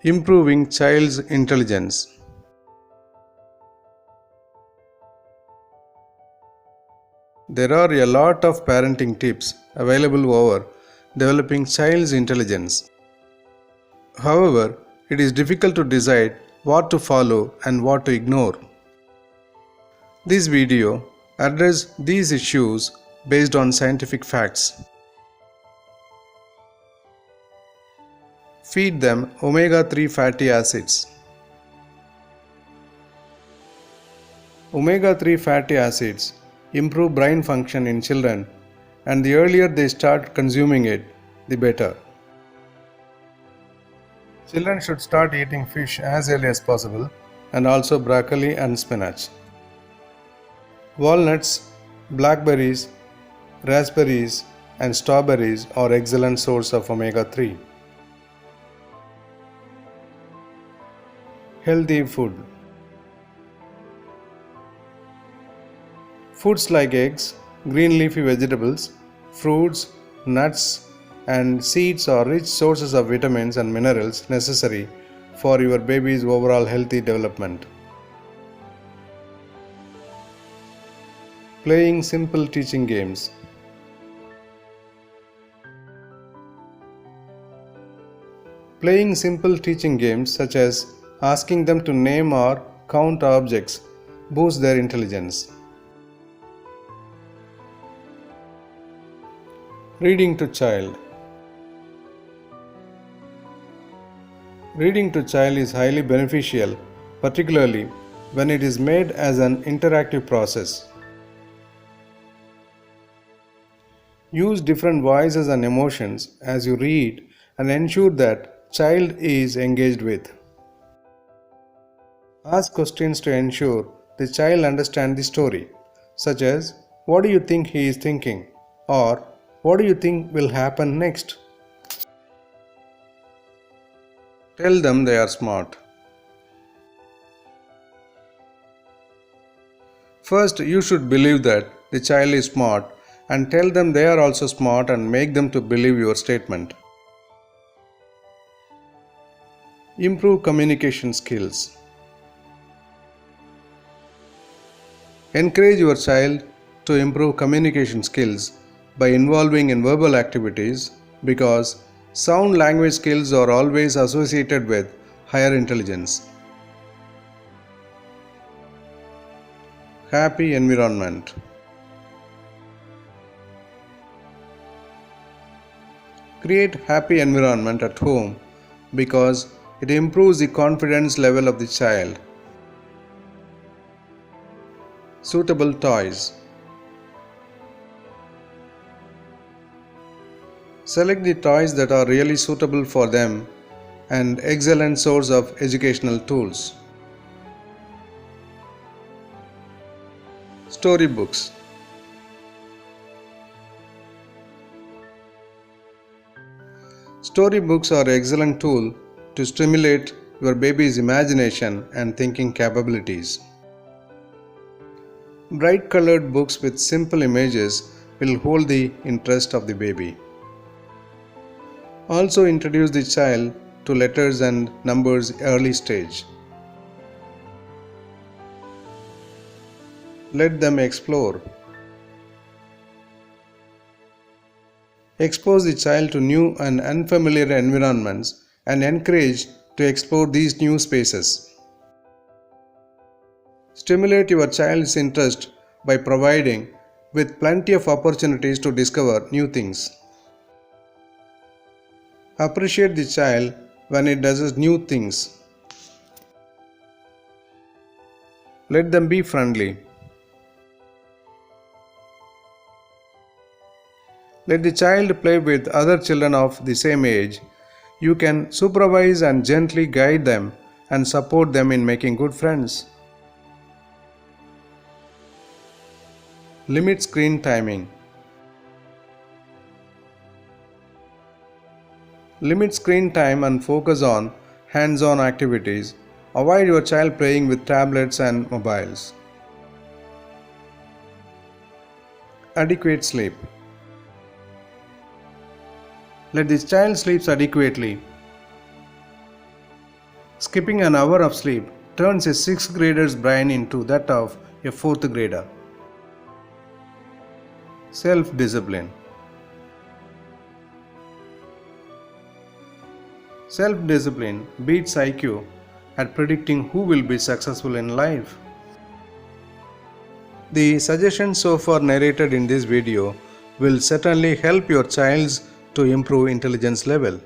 Improving child's intelligence. There are a lot of parenting tips available over developing child's intelligence. However, it is difficult to decide what to follow and what to ignore. This video addresses these issues based on scientific facts. Feed them omega-3 fatty acids. Omega-3 fatty acids improve brain function in children, and the earlier they start consuming it, the better. Children should start eating fish as early as possible, and also broccoli and spinach. Walnuts, blackberries, raspberries, and strawberries are excellent source of omega-3. Healthy food. Foods like eggs, green leafy vegetables, fruits, nuts, and seeds are rich sources of vitamins and minerals necessary for your baby's overall healthy development. Playing simple teaching games. Playing simple teaching games such as asking them to name or count objects boosts their intelligence. Reading to child. Reading to child is highly beneficial, particularly when it is made as an interactive process. Use different voices and emotions as you read and ensure that child is engaged with. Ask questions to ensure the child understands the story, such as, "What do you think he is thinking?" or "What do you think will happen next?" Tell them they are smart. First, you should believe that the child is smart and tell them they are also smart and make them to believe your statement. Improve communication skills. Encourage your child to improve communication skills by involving in verbal activities because sound language skills are always associated with higher intelligence. Happy environment. Create happy environment at home because it improves the confidence level of the child. Suitable toys. Select the toys that are really suitable for them and excellent source of educational tools. Storybooks. Storybooks are an excellent tool to stimulate your baby's imagination and thinking capabilities. Bright colored books with simple images will hold the interest of the baby. Also introduce the child to letters and numbers early stage. Let them explore. Expose the child to new and unfamiliar environments and encourage to explore these new spaces. Stimulate your child's interest by providing with plenty of opportunities to discover new things. Appreciate the child when it does new things. Let them be friendly. Let the child play with other children of the same age. You can supervise and gently guide them and support them in making good friends. Limit screen timing. Limit screen time and focus on hands-on activities. Avoid your child playing with tablets and mobiles. Adequate sleep. Let the child sleep adequately. Skipping an hour of sleep turns a 6th grader's brain into that of a 4th grader. Self-discipline. Self-discipline beats IQ at predicting who will be successful in life. The suggestions so far narrated in this video will certainly help your child to improve intelligence level.